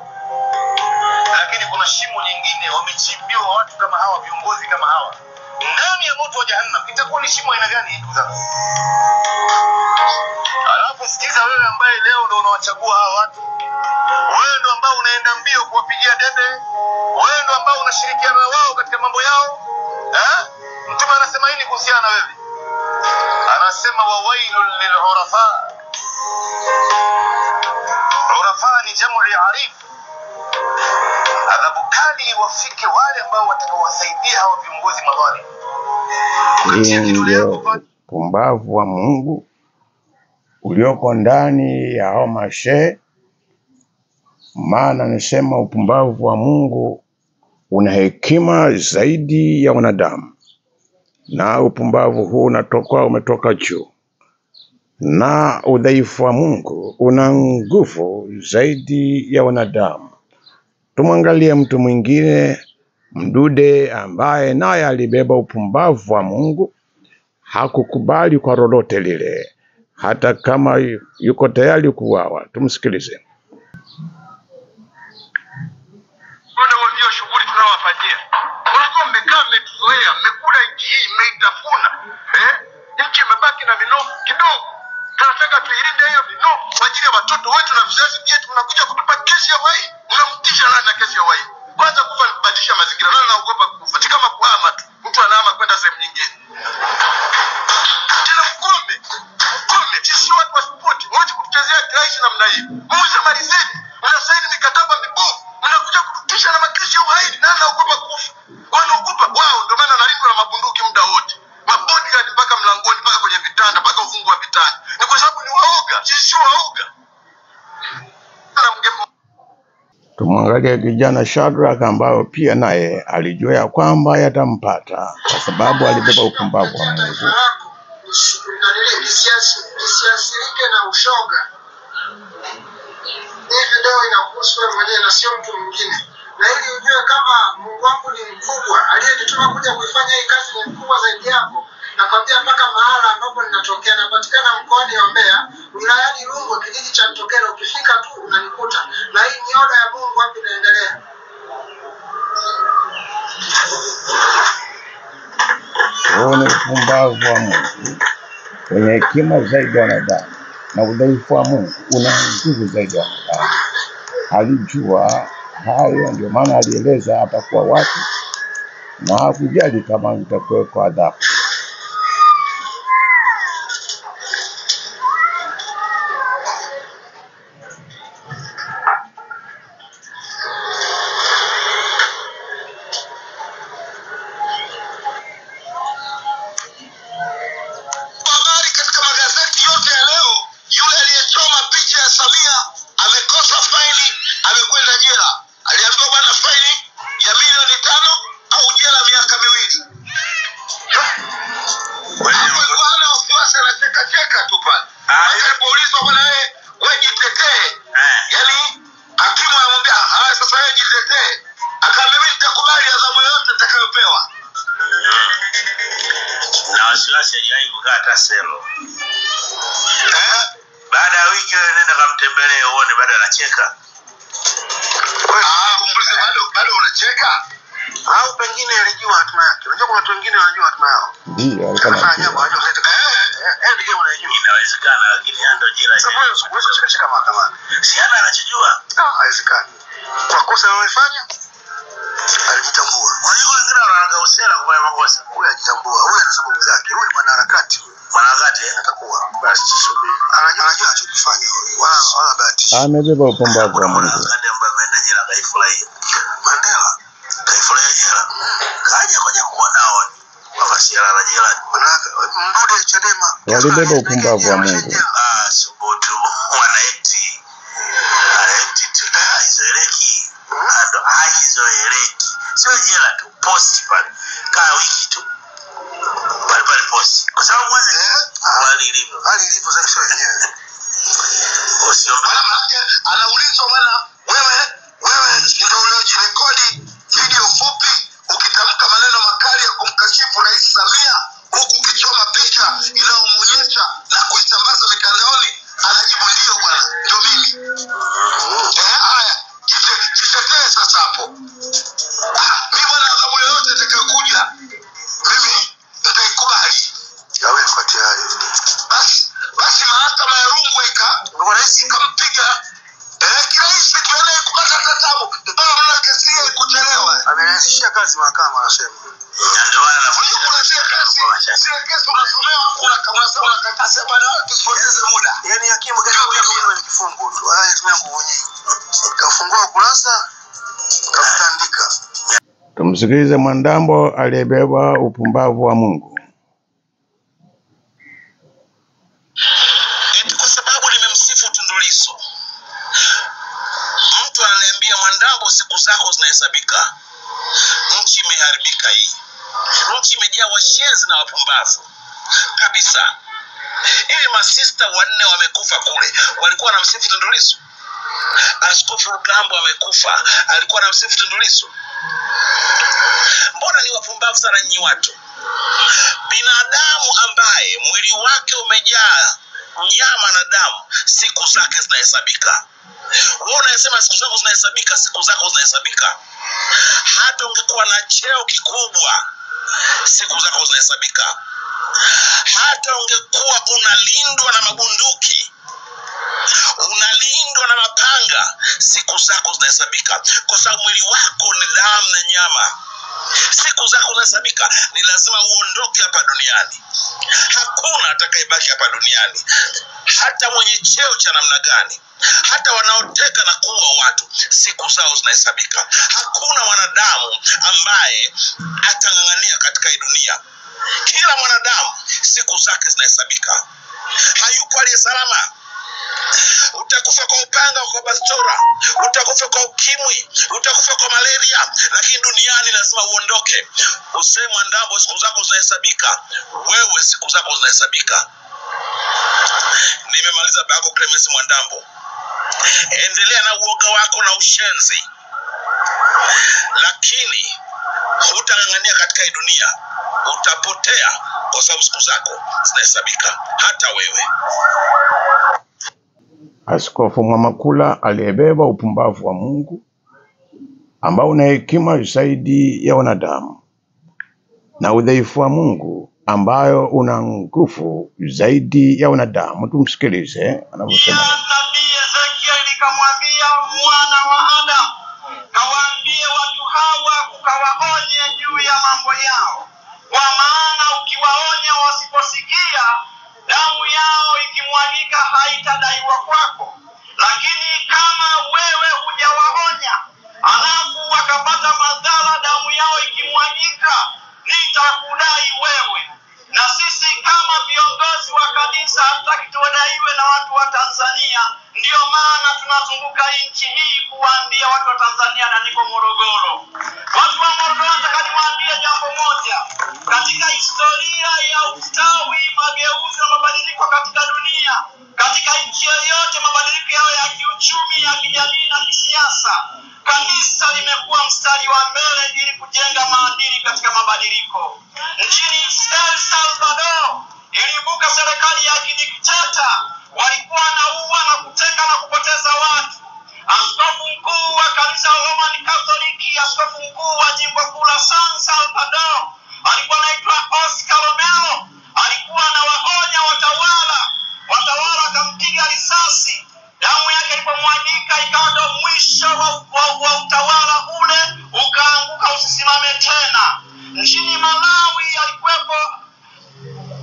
lakini kuna shimo nyingine wamechimbiwa watu kama hawa, viongozi kama hawa ndani ya moto wa jahannam. Itakuwa ni shimo aina gani ndugu zangu? Alafu Sikiza wewe ambaye leo ndio unawachagua hawa watu. Wewe ndio ambao unaenda mbio kuwapigia debe. Wewe ndio ambao unashirikiana na wao katika mambo yao. Mtume anasema hili kuhusiana na wewe. Anasema wawailul lil'urafa. Urafa ni jamu ya arif. Adhabu kali wafike wale ambao watakaowasaidia hawa viongozi madhalimu. Hii ndio pumbavu wa Mungu ulioko ndani ya hao mashehe. Maana nisema upumbavu wa Mungu una hekima zaidi ya wanadamu, na upumbavu huu umetoka juu, na udhaifu wa Mungu una nguvu zaidi ya wanadamu. Tumwangalie mtu mwingine, Mdude, ambaye naye alibeba upumbavu wa Mungu. Hakukubali kwa lolote lile, hata kama yuko tayari kuuawa. Tumsikilize. Ndio shughuli tunawafanyia. Unajua mmekaa mmetuzoea, mmekula nchi hii, mmeitafuna. Nchi imebaki na minofu kidogo. Tunataka tuilinde hiyo minofu kwa ajili ya watoto wetu na vizazi vyetu. Mnakuja kutupa kesi ya wai. Mnamtisha nani na kesi ya wai? Kwanza kufa ni kubadilisha mazingira. Nani anaogopa kufa? Ni kama kuhama tu. Mtu anahama kwenda sehemu nyingine. Tena mkome. Sisi watu wa sport, mwache kutuchezea kirahisi namna hii. Muuze mali zetu. Mnasaini mikataba mibovu. Mnakuja kututisha na makesi ya uhaini. Nani anaogopa kufa? Wanaogopa wao, ndio maana analindwa na mabunduki muda wote. Mabodyguard mpaka mlangoni, mpaka kwenye vitanda, mpaka ufungu wa vitanda. Ni kwa sababu ni waoga. Sisi si waoga. Tumwangalie kijana Shadrack, ambayo pia naye alijua ya kwamba yatampata kwa sababu alibeba upumbavu wa Mungu. Nisiasirike na ushoga. Hii video inakuhusu wewe mwenyewe na sio mtu mwingine. Na ili ujue kama Mungu wangu ni mkubwa, aliyetutuma kuja kuifanya hii kazi ni mkubwa zaidi yako. Nakwambia mpaka mahala ambapo ninatokea, napatikana mkoani wa Mbeya, wilayani Rungwe, kijiji cha Ntokero. Ukifika tu unanikuta. Na hii ni oda ya Mungu wapi inaendelea. Huo ni upumbavu wa Mungu wenye hekima zaidi ya wanadamu, na udhaifu wa Mungu una nguvu zaidi ya wanadamu. Alijua hayo, ndio maana alieleza atakuwa watu, na hakujali kama itakuweko adhabu. Baada ya wiki nenda kamtembelee uone bado anacheka. Bado unacheka? Au pengine alijua hatima yake. Unajua kuna watu wengine wanajua hatima yao. Ndio, alikuwa anajua. Ndio unajua. Inawezekana, lakini ndio jira. Uweze kushika mahakamani. Si hata anachojua? Haiwezekani. Kwa kosa alilofanya alijitambua. Unajua wengine wanaanza usela kwa makosa. Huyu ajitambua. Huyu ana sababu zake. Huyu ni mwanaharakati. Mwanaharakati atakuwa basi tusubiri. Anajua anachokifanya. Wala bahati. Amebeba upumbavu wa Mungu. Mandela kaifurahia jela. Kaja kuja kuona oni. Wafasiala na jela. Mdude Chadema. Walibeba upumbavu wa Mungu. Subutu wanaeti. Anaeti tunahizoeleki. Ando haizoeleki. Sio jela tu, posti pale. Kaa wiki tu. Pale posti. Kwa sababu kwanza hali ilivyo sasa sio yenyewe. Usiombe. Anaulizwa bwana, wewe ndio uliojirekodi video fupi ukitamka maneno makali ya kumkashifu Rais Samia huku ukichoma picha inayomuonyesha na kuisambaza mitandaoni? Anajibu ndio bwana, ndio mimi. Haya, jitetee sasa hapo. Mimi bwana, adhabu yoyote itakayokuja mimi nitaikubali. Yawe fuatia hayo. Basi mahakama ya Rungwe wazi mahakama anasema. Ndio maana nafuatilia kesi unasomewa unakasema na tusipoteze muda. Yaani hakimu gani ni kifungu tu. Haya tumia nguvu nyingi. Kafungua kurasa kafundika. Tumsikilize Mwandambo aliyebeba upumbavu wa Mungu. Eti kwa sababu nimemsifu Tundu Lissu, mtu ananiambia Mwandambo, siku zako zinahesabika. Nchi imeharibika hii. Nchi imejaa washenzi na wapumbavu kabisa. Ili masista 4 wamekufa kule, walikuwa wanamsifu Tundu Lissu. Askofu Rugambwa amekufa, alikuwa anamsifu Tundu Lissu. Mbona ni wapumbavu sana nyinyi watu? Binadamu ambaye mwili wake umejaa nyama na damu, siku zake zinahesabika. Wewe unasema siku zako zinahesabika, siku zako zinahesabika. Hata ungekuwa na cheo kikubwa, siku zako zinahesabika. Hata ungekuwa unalindwa na mabunduki, unalindwa na mapanga, siku zako zinahesabika, kwa sababu mwili wako ni damu na nyama. Siku zako zinahesabika. Ni lazima uondoke hapa duniani. Hakuna atakayebaki hapa duniani, hata mwenye cheo cha namna gani, hata wanaoteka na kuua watu, siku zao zinahesabika. Hakuna wanadamu ambaye atang'ang'ania katika hii dunia. Kila mwanadamu siku zake zinahesabika. Hayupo aliye salama. Utakufa kwa upanga, kwa bastola, utakufa kwa ukimwi, utakufa kwa malaria, lakini duniani lazima uondoke. Useme Mwandambo, siku zako zinahesabika. Wewe siku zako zinahesabika. Nimemaliza bako Clemence Mwandambo. Endelea na uoga wako na ushenzi, lakini hutang'ang'ania katika hii dunia. Utapotea kwa sababu siku zako zinahesabika, hata wewe. Askofu Mwamakula aliyebeba upumbavu wa Mungu ambao una hekima zaidi ya wanadamu na udhaifu wa Mungu ambayo una nguvu zaidi ya wanadamu. Tumsikilize anavyosema. Nabii Ezekiel nikamwambia, mwana wa Adamu, kawaambie watu hawa ukawaonye juu ya mambo yao, kwa maana ukiwaonya wasiposikia, damu yao ikimwagika haitadaiwa kwako. Lakini kama wewe hujawaonya, alafu wakapata madhara damu yao ikimwagika, nitakudai wewe. Na sisi kama viongozi wa kanisa hatutaki tuwadaiwe na watu wa Tanzania. Ndio maana tunazunguka nchi hii kuwaambia watu wa Tanzania, na niko Morogoro. Watu wa Morogoro, nataka niwaambie jambo moja. Katika historia ya ustawi, mageuzi na mabadiliko katika dunia, katika nchi yoyote, mabadiliko yao ya kiuchumi, ya kijamii na kisiasa, kanisa limekuwa mstari wa mbele ili kujenga maadili katika mabadiliko. Nchini El Salvador iliibuka serikali ya kidikteta, walikuwa wanaua na kuteka na kupoteza watu. Askofu mkuu wa kanisa la Roman Katoliki, askofu mkuu wa jimbo kuu la San Salvador, alikuwa anaitwa Oscar Romero, alikuwa anawaonya watawala. Watawala akampiga risasi, damu yake ilipomwagika ikawa ndo mwisho wa utawala ule, ukaanguka usisimame tena. Nchini Malawi alikuwepo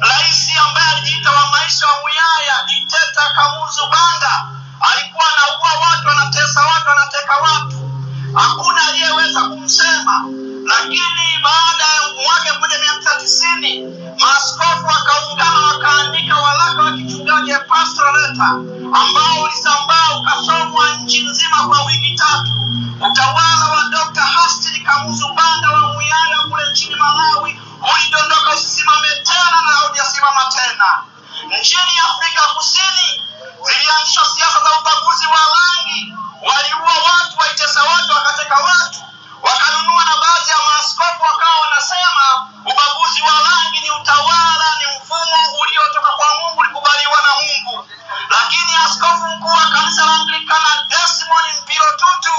rais ambaye alijiita wa maisha wa Muyaya, dikteta Kamuzu Banda, alikuwa anaua watu, anatesa watu, anateka watu. Hakuna aliyeweza kumsema. Lakini baada ya mwaka 1990 maaskofu wakaungana wakaandika waraka wa kichungaji Pastoral Letter ambao ulisambaa ukasomwa nchi nzima kwa wiki 3. Utawala wa Dr. Hastings Kamuzu Banda wa Muyaya kule nchini Malawi ulidondoka usisimame tena na haujasimama tena. Nchini Afrika Kusini zilianzishwa siasa za ubaguzi wa rangi, waliua watu, waitesa watu, wakateka watu, wakanunua, na baadhi ya maaskofu wakawa wanasema ubaguzi wa rangi ni utawala, ni mfumo uliotoka kwa Mungu, ulikubaliwa na Mungu. Lakini askofu mkuu wa kanisa la Anglikana Desmond Mpilo Tutu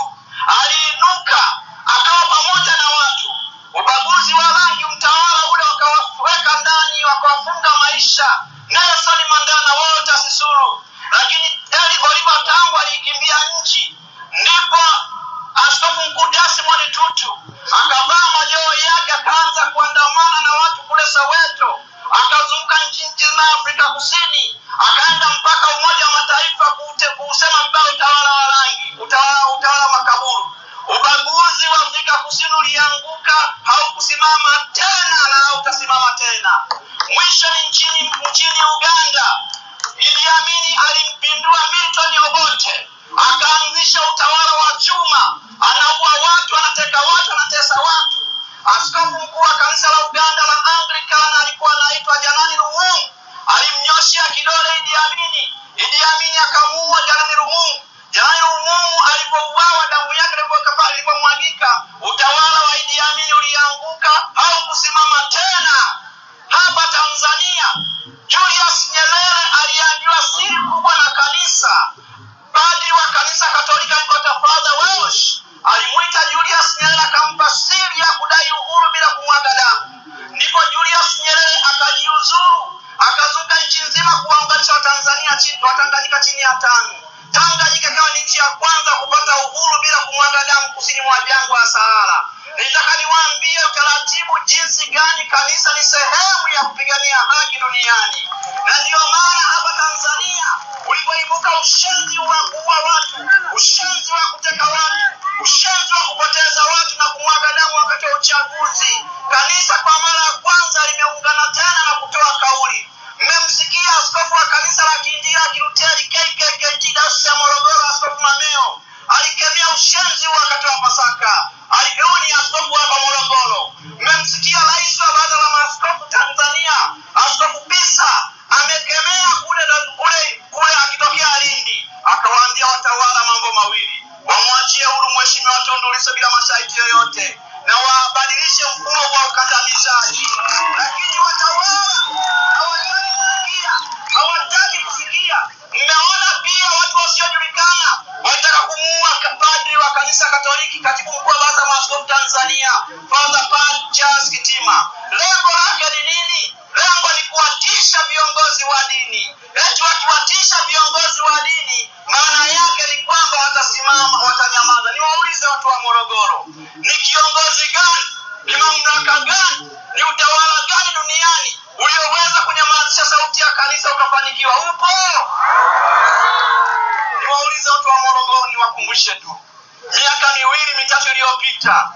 aliinuka akawa pamoja na watu. Ubaguzi wa rangi, mtawala ule, wakawaweka ndani, wakawafunga maisha. Nelson Mandela na Walter Sisulu. Lakini Oliver Tambo alikimbia nchi. Ndipo askofu mkuu Desmond Tutu akavaa majoho na Afrika Kusini, akaenda mpaka Umoja wa Mataifa kusema mbao utawala wa rangi, utawala makaburu. Ubaguzi wa Afrika Kusini ulianguka, haukusimama tena na hautasimama tena. Mwisho ni nchini Uganda. Idi Amin alimpindua Milton Obote, akaanzisha utawala wa chuma, anaua watu, anateka watu, anatesa watu. Askofu mkuu wa kanisa la Uganda la Anglican alikuwa anaitwa Janani Lumungu, alimnyoshia kidole Idi Amin. Idi Amin akamuua Janani Lumungu. Janani Lumungu alipouawa, damu yake ilipomwagika, utawala wa Idi Amin ulianguka, haukusimama tena. Hapa Tanzania, Julius Nyerere aliambiwa siri kubwa na kanisa. Padri wa kanisa Katolika Mkota Father Welsh alimuita Julius Nyerere, akampa siri ya kudai uhuru bila kumwaga damu. Ndipo Julius Nyerere akajiuzuru, akazuka nchi nzima kuwaunganisha Watanganyika chini ya tano. Tanganyika ikawa ni nchi ya kwanza kupata uhuru bila kumwaga damu kusini mwa jangwa la Sahara. Nitaka niwaambie utaratibu jinsi gani kanisa ni sehemu ya kupigania haki duniani. Na ndio maana hapa Tanzania ulipoibuka ushenzi wa kuua watu, ushenzi wa kuteka watu, ushenzi wa kupoteza watu na kumwaga damu wakati wa uchaguzi, kanisa kwa mara ya kwanza limeungana tena na kutoa kauli. Mmemsikia askofu wa kanisa la Kiinjili la Kiluteri KKKT Dayosisi ya Morogoro, Askofu Mameo, alikemea ushenzi wakati wa Pasaka. Alipeoni askofu hapa Morogoro. Mmemsikia rais wa baraza la maaskofu Tanzania, Askofu Pisa, amekemea kule akitokea Lindi, akawaambia watawala mambo mawili: wamwachie huru Mheshimiwa Tundu Lissu bila masharti yoyote, na wabadilishe mfumo wa ukandamizaji. Lakini watawala hawataki kusikia. Mmeona pia watu wasiojulikana wanataka kumuua padri wa kanisa Katoliki, katibu mkuu wa baraza la maaskofu Tanzania, Father Charles Kitima. Lengo lake ni nini? Lengo ni kuwatisha viongozi wa dini. Eti wakiwatisha viongozi wa dini, maana yake ni kwamba watasimama, watanyamaza. Niwaulize watu wa Morogoro, ni kiongozi gani, ni mamlaka gani, ni utawala gani duniani ulioweza kunyamazisha sauti ya kanisa ukafanikiwa? Upo? Niwaulize watu wa Morogoro, niwakumbushe tu. Miaka 2-3 iliyopita,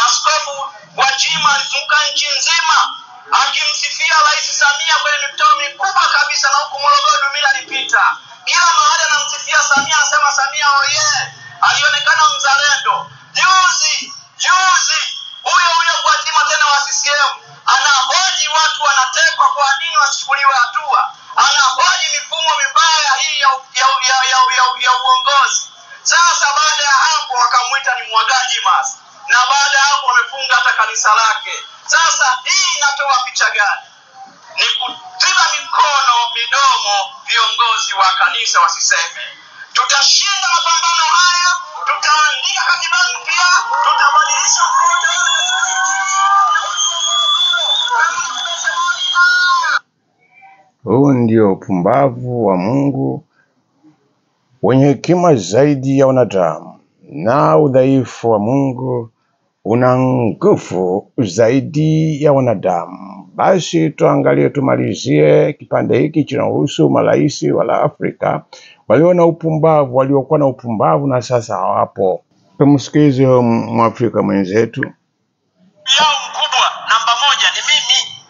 Askofu Gwajima alizunguka nchi nzima akimsifia Rais Samia kwenye mikutano mikubwa kabisa, na huko Morogoro Dumila alipita. Kila mahali anamsifia Samia, anasema Samia oye, alionekana mzalendo. Juzi huyo Gwajima tena wa CCM anahoji watu wanatekwa, kwa nini wasichukuliwe hatua? Anahoji mifumo mibaya hii ya uongozi. Sasa baada ya hapo wakamuita ni mwagaji masi, na baada ya hapo wamefunga hata kanisa lake. Sasa hii inatoa picha gani? Ni kuziba midomo viongozi wa kanisa wasiseme. Tutashinda mapambano haya, tutaandika katiba mpya, tutabadilisha mfumo. Huu ndio upumbavu wa Mungu wenye hekima zaidi ya wanadamu, na udhaifu wa Mungu una nguvu zaidi ya wanadamu. Basi tuangalie, tumalizie kipande hiki kinahusu marais wa Afrika waliokuwa na upumbavu na sasa hawapo. Tumsikize Mwafrika mwenzetu. Yao mkubwa namba 1 ni mimi,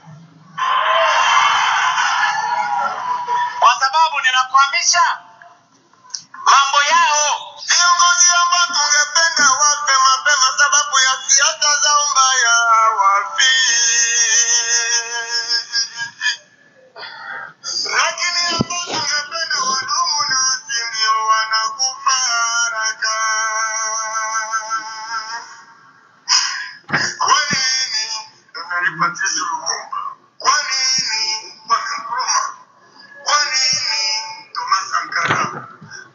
kwa sababu ninakuhamisha mambo yao. Viongozi ambao tungependa wape mapema sababu ya siasa zao mbaya wapi. Lakini ambao tungependa wadumu na ndio wanakufa haraka. Kwa nini tunalipatia Lumumba? Kwa nini Nkrumah? Kwa nini Thomas Sankara?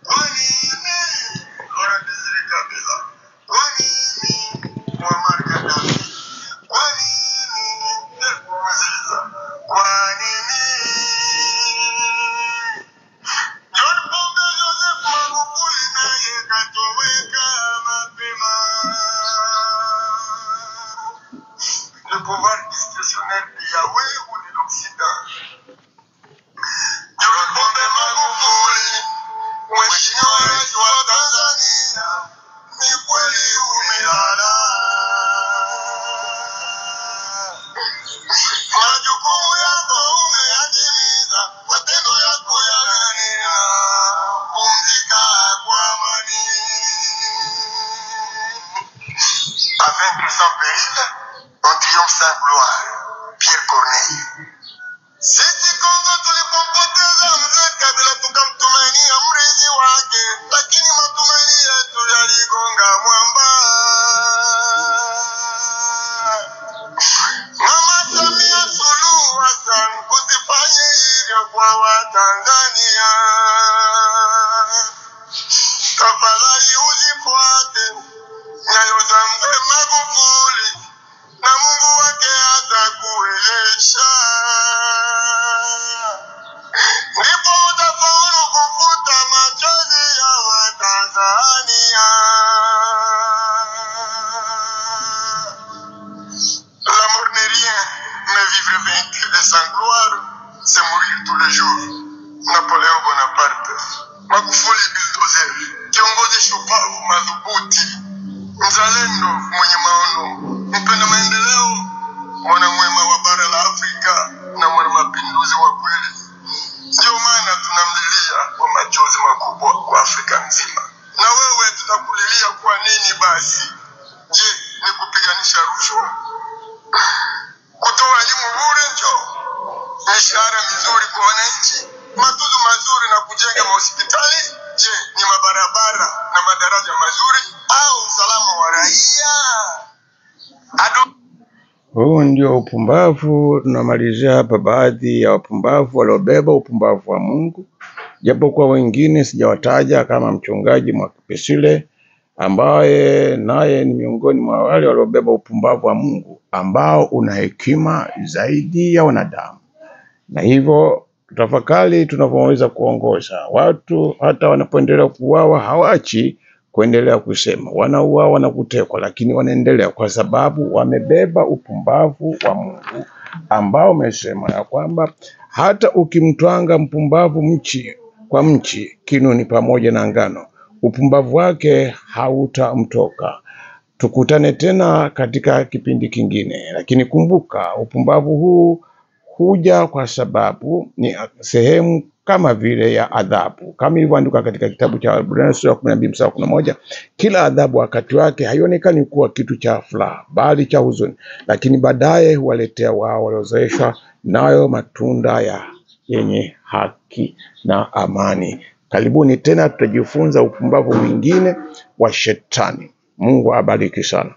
Kwa nini Laurent Desire Kabila? Kwa nini Muammar Gaddafi? Kwa nini Nkurunziza? Kwa nini John Pombe Joseph Magufuli naye katoweka mapema? Le pouvoir discrétionnaire de Yahweh ou de l'Occident? kumpoteza mzee Kabila tukamtumainia mrithi wake, lakini matumaini yetu yaligonga mwamba. Mama Samia Suluhu Hassan, usifanye hivyo kwa Watanzania. Tafadhali uzifuate nyayo za mzee Magufuli na Mungu wake atakuwezesha. Ndipo utafaulu kufuta machozi ya Watanzania. L'amour n'est rien, mais vivre vaincu et sans gloire, c'est mourir tous les jours. Napoleon Bonaparte. Magufuli bulldozer, kiongozi shupavu madhubuti, mzalendo mwenye maono, mpenda maendeleo, mwana mwema wa bara la Afrika na mwana mapinduzi wa kweli. Ndio maana tunamlilia kwa machozi makubwa kwa Afrika nzima. Na wewe tutakulilia kwa nini basi? Je, ni kupiganisha rushwa? Kutoa elimu bure njo? Mishahara mizuri kwa wananchi? Matuzo mazuri na kujenga mahospitali? Je, ni mabarabara na madaraja mazuri au usalama wa raia? Huu ndio upumbavu. Tunamalizia hapa baadhi ya wapumbavu waliobeba upumbavu wa Mungu, japo kwa wengine sijawataja, kama mchungaji Mwakipesile ambaye naye ni miongoni mwa wale waliobeba upumbavu wa Mungu ambao una hekima zaidi ya wanadamu. Na hivyo tutafakari tunavyoweza kuongoza watu. Hata wanapoendelea kuuawa hawachi kuendelea kusema, wanauawa na kutekwa, lakini wanaendelea kwa sababu wamebeba upumbavu wa Mungu ambao umesema ya kwamba hata ukimtwanga mpumbavu mchi kwa mchi, kinuni pamoja na ngano, upumbavu wake hautamtoka. Tukutane tena katika kipindi kingine, lakini kumbuka upumbavu huu huja kwa sababu ni sehemu kama vile ya adhabu, kama ilivyoandikwa katika kitabu cha Waebrania sura 12:11. Kila adhabu wakati wake haionekani kuwa kitu cha furaha, bali cha huzuni, lakini baadaye huwaletea wao waliozoeshwa nayo matunda ya yenye haki na amani. Karibuni tena, tutajifunza upumbavu mwingine wa shetani. Mungu abariki sana.